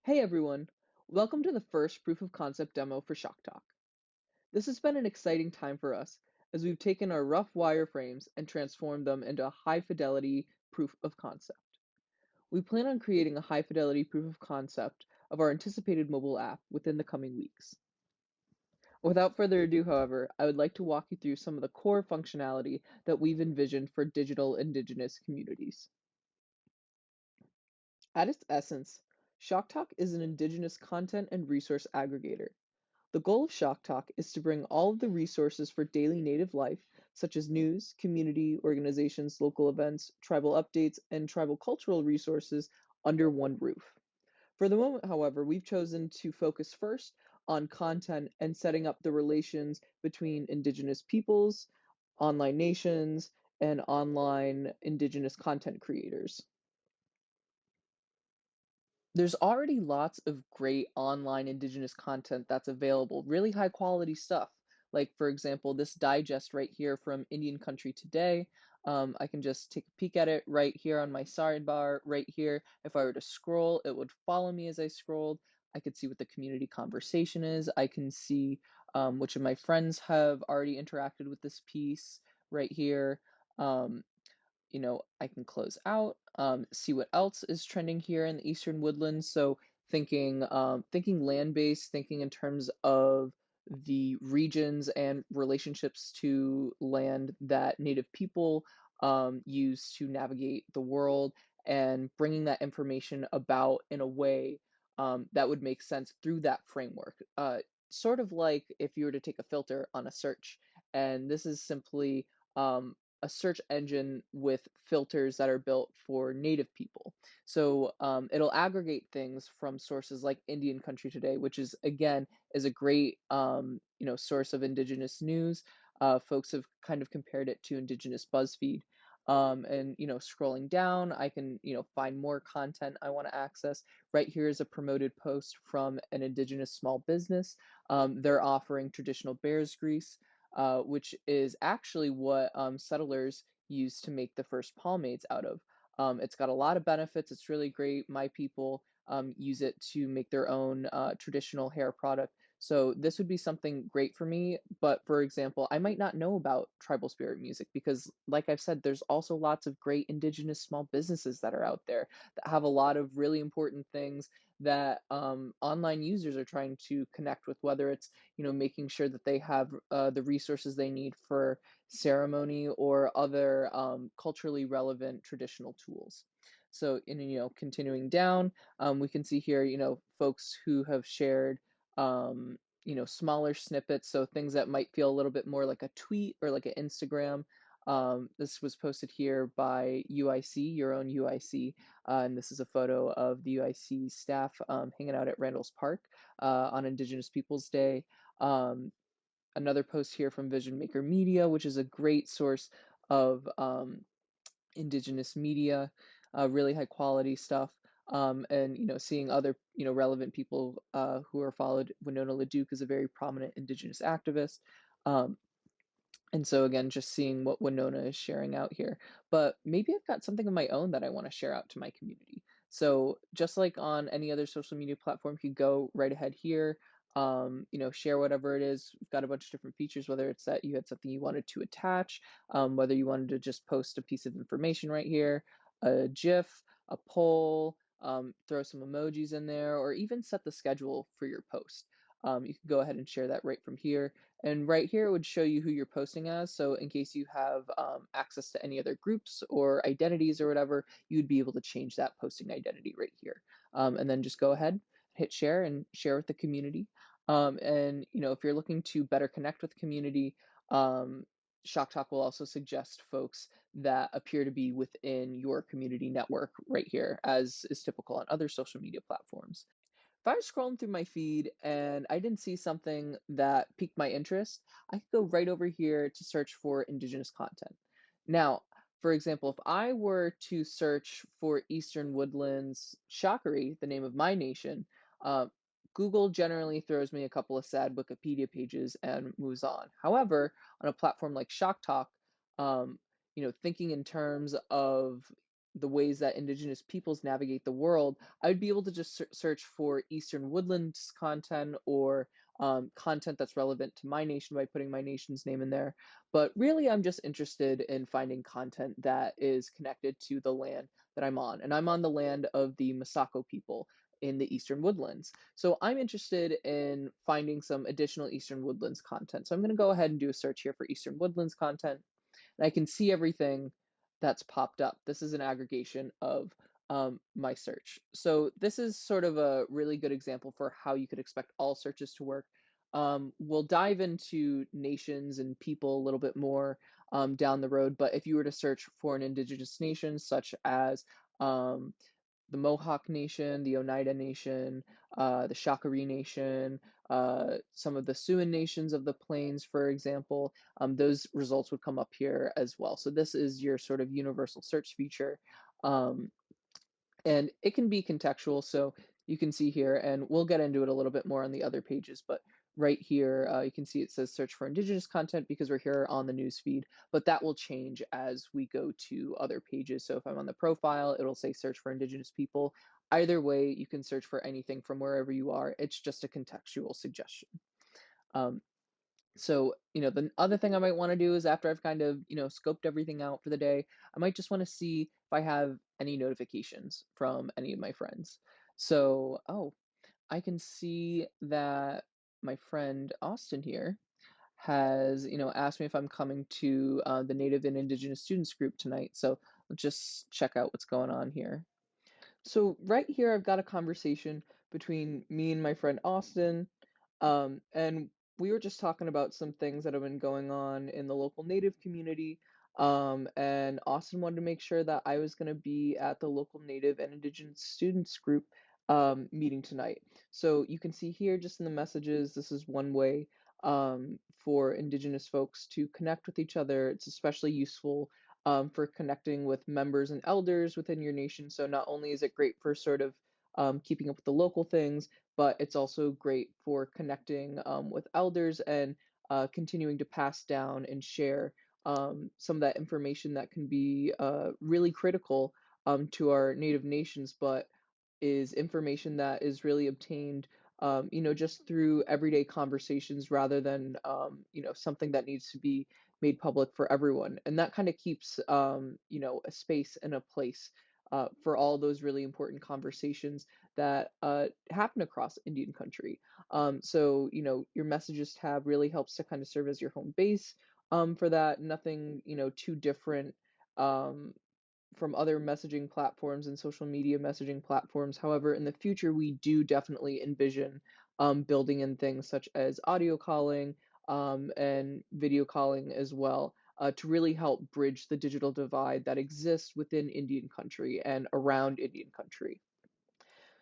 Hey everyone, welcome to the first proof of concept demo for ShockTalk. This has been an exciting time for us as we've taken our rough wireframes and transformed them into a high fidelity proof of concept. We plan on creating a high fidelity proof of concept of our anticipated mobile app within the coming weeks. Without further ado, however, I would like to walk you through some of the core functionality that we've envisioned for digital indigenous communities. At its essence, ShockTalk is an indigenous content and resource aggregator. The goal of Shock Talk is to bring all of the resources for daily native life, such as news, community, organizations, local events, tribal updates, and tribal cultural resources under one roof. For the moment, however, we've chosen to focus first on content and setting up the relations between Indigenous peoples, online nations, and online Indigenous content creators. There's already lots of great online indigenous content that's available, really high quality stuff. Like, for example, this digest right here from Indian Country Today. I can just take a peek at it right here on my sidebar, right here. If I were to scroll, it would follow me as I scrolled. I could see what the community conversation is. I can see which of my friends have already interacted with this piece right here. Um, I can close out, see what else is trending here in the Eastern Woodlands. So thinking land-based, thinking in terms of the regions and relationships to land that Native people use to navigate the world, and bringing that information about in a way that would make sense through that framework. Sort of like if you were to take a filter on a search, and this is simply a search engine with filters that are built for native people. So it'll aggregate things from sources like Indian Country Today, which is again is a great source of indigenous news. Folks have kind of compared it to indigenous BuzzFeed. And scrolling down, I can find more content I want to access. Right here is a promoted post from an indigenous small business. They're offering traditional bear's grease, which is actually what settlers used to make the first pomades out of. It's got a lot of benefits. It's really great. My people use it to make their own traditional hair product. So this would be something great for me. But for example, I might not know about tribal spirit music because, like I've said, there's also lots of great indigenous small businesses that are out there that have a lot of really important things that online users are trying to connect with, whether it's making sure that they have the resources they need for ceremony or other culturally relevant traditional tools. So, continuing down, we can see here, folks who have shared, smaller snippets. So things that might feel a little bit more like a tweet or like an Instagram. This was posted here by UIC, your own UIC, and this is a photo of the UIC staff hanging out at Randall's Park on Indigenous Peoples Day. Another post here from Vision Maker Media, which is a great source of Indigenous media, really high quality stuff. And seeing other relevant people who are followed. Winona LaDuke is a very prominent Indigenous activist. Um, and so again, just seeing what Winona is sharing out here. But maybe I've got something of my own that I want to share out to my community. So just like on any other social media platform, you could go right ahead here, share whatever it is. We've got a bunch of different features, whether it's that you had something you wanted to attach, whether you wanted to just post a piece of information right here, a GIF, a poll, throw some emojis in there, or even set the schedule for your post. You can go ahead and share that right from here. And right here it would show you who you're posting as. So in case you have access to any other groups or identities or whatever, you'd be able to change that posting identity right here. And then just go ahead, hit share and share with the community. And if you're looking to better connect with the community, Shock Talk will also suggest folks that appear to be within your community network right here, as is typical on other social media platforms. If I was scrolling through my feed and I didn't see something that piqued my interest, I could go right over here to search for Indigenous content. Now, for example, if I were to search for Eastern Woodlands Shockery, the name of my nation, uh, Google generally throws me a couple of sad Wikipedia pages and moves on. However, on a platform like ShockTalk, thinking in terms of the ways that indigenous peoples navigate the world, I would be able to just search for Eastern Woodlands content or content that's relevant to my nation by putting my nation's name in there. But really, I'm just interested in finding content that is connected to the land that I'm on. And I'm on the land of the Masako people in the Eastern Woodlands. So I'm interested in finding some additional Eastern Woodlands content. So I'm going to go ahead and do a search here for Eastern Woodlands content, and I can see everything that's popped up. This is an aggregation of my search. So this is sort of a really good example for how you could expect all searches to work. We'll dive into nations and people a little bit more down the road, but if you were to search for an indigenous nation such as the Mohawk Nation, the Oneida Nation, the Shakari Nation, some of the Siouan nations of the plains, for example, those results would come up here as well. So this is your sort of universal search feature. Um, and it can be contextual, so you can see here, and we'll get into it a little bit more on the other pages, but right here, you can see it says search for indigenous content because we're here on the news feed, but that will change as we go to other pages. So if I'm on the profile, it'll say search for indigenous people. Either way, you can search for anything from wherever you are. It's just a contextual suggestion. Um, so, the other thing I might want to do is after I've kind of, scoped everything out for the day, I might just want to see if I have any notifications from any of my friends. So, oh, I can see that my friend Austin here has, asked me if I'm coming to the Native and Indigenous Students group tonight. So let's just check out what's going on here. So right here, I've got a conversation between me and my friend Austin, and we were just talking about some things that have been going on in the local Native community. And Austin wanted to make sure that I was going to be at the local Native and Indigenous students group meeting tonight. So you can see here just in the messages, this is one way for Indigenous folks to connect with each other. It's especially useful for connecting with members and elders within your nation. So not only is it great for sort of keeping up with the local things, but it's also great for connecting with elders and continuing to pass down and share some of that information that can be really critical to our native nations, but is information that is really obtained just through everyday conversations rather than something that needs to be made public for everyone. And that kind of keeps a space and a place for all those really important conversations that happen across Indian country. So your messages tab really helps to kind of serve as your home base for that. Nothing too different um, from other messaging platforms and social media messaging platforms. However, in the future, we do definitely envision building in things such as audio calling and video calling as well to really help bridge the digital divide that exists within Indian country and around Indian country.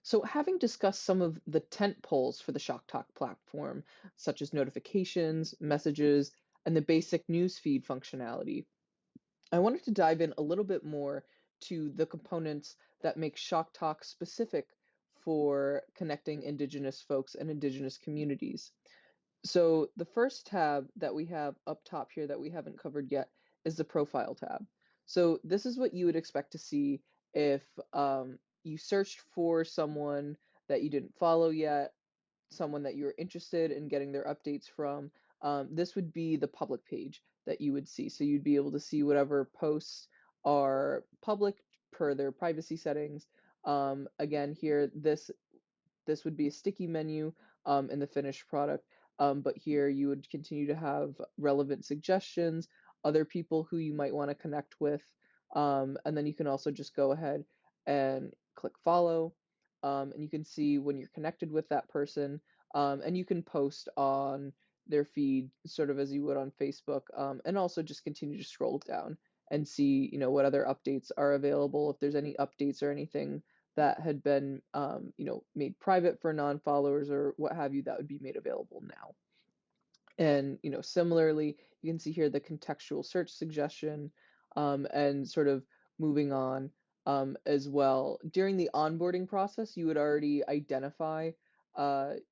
So, having discussed some of the tent poles for the ShockTalk platform, such as notifications, messages, and the basic newsfeed functionality, I wanted to dive in a little bit more to the components that make Shock Talk specific for connecting Indigenous folks and Indigenous communities. So, the first tab that we have up top here that we haven't covered yet is the profile tab. So, this is what you would expect to see if you searched for someone that you didn't follow yet, someone that you're interested in getting their updates from, this would be the public page that you would see. So you'd be able to see whatever posts are public per their privacy settings. Again, here, this would be a sticky menu in the finished product. But here you would continue to have relevant suggestions, other people who you might want to connect with. And then you can also just go ahead and click follow. And you can see when you're connected with that person. And you can post on their feed sort of as you would on Facebook. And also just continue to scroll down and see, what other updates are available. If there's any updates or anything that had been made private for non-followers or what have you, that would be made available now. And similarly, you can see here the contextual search suggestion and sort of moving on as well. During the onboarding process, you would already identify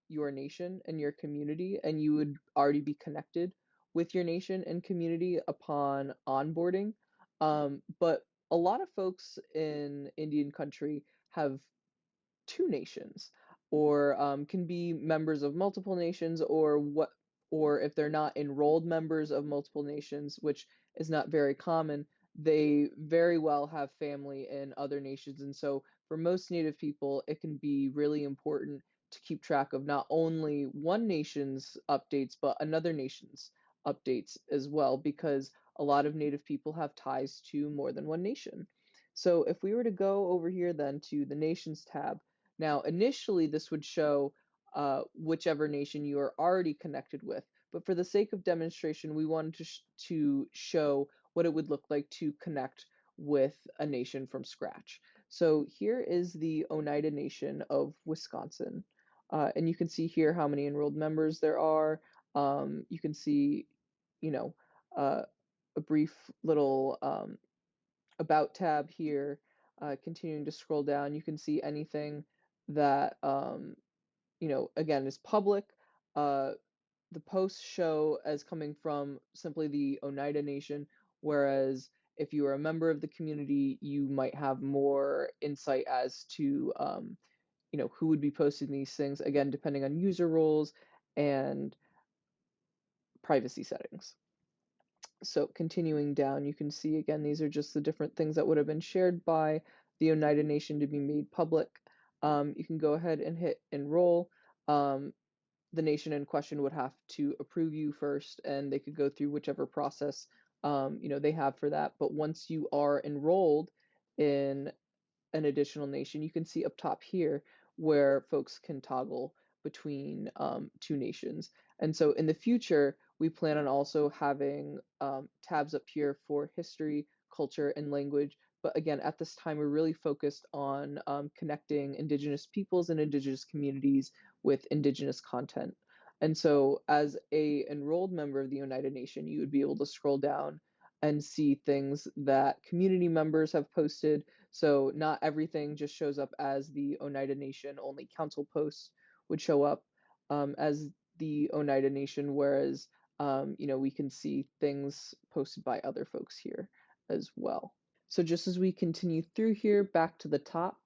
your nation and your community, and you would already be connected with your nation and community upon onboarding. But a lot of folks in Indian country have two nations, or can be members of multiple nations, or if they're not enrolled members of multiple nations, which is not very common, they very well have family in other nations. And so for most Native people, it can be really important to keep track of not only one nation's updates, but another nation's updates as well, because a lot of Native people have ties to more than one nation. So if we were to go over here then to the Nations tab, now, initially, this would show whichever nation you are already connected with, but for the sake of demonstration, we wanted to show what it would look like to connect with a nation from scratch. So here is the Oneida Nation of Wisconsin, and you can see here how many enrolled members there are. You can see, you know, uh, a brief little about tab here, continuing to scroll down, you can see anything that, again, is public. Uh, the posts show as coming from simply the Oneida Nation, whereas if you are a member of the community, you might have more insight as to, who would be posting these things, again, depending on user roles and privacy settings. So continuing down, you can see again, these are just the different things that would have been shared by the Oneida Nation to be made public. You can go ahead and hit enroll. The nation in question would have to approve you first, and they could go through whichever process they have for that. But once you are enrolled in an additional nation, you can see up top here where folks can toggle between two nations. And so in the future, we plan on also having tabs up here for history, culture, and language. But again, at this time, we're really focused on connecting Indigenous peoples and Indigenous communities with Indigenous content. And so as a enrolled member of the United Nation, you would be able to scroll down and see things that community members have posted. So not everything just shows up as the Oneida Nation, only council posts would show up as the Oneida Nation, whereas we can see things posted by other folks here as well. So just as we continue through here, back to the top,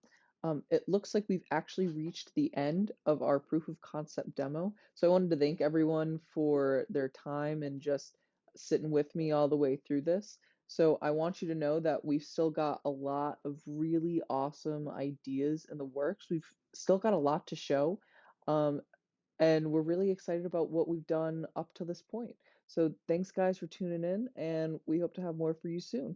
it looks like we've actually reached the end of our proof of concept demo. So I wanted to thank everyone for their time and just sitting with me all the way through this. So I want you to know that we've still got a lot of really awesome ideas in the works. We've still got a lot to show. Um, and we're really excited about what we've done up to this point. So thanks guys for tuning in, and we hope to have more for you soon.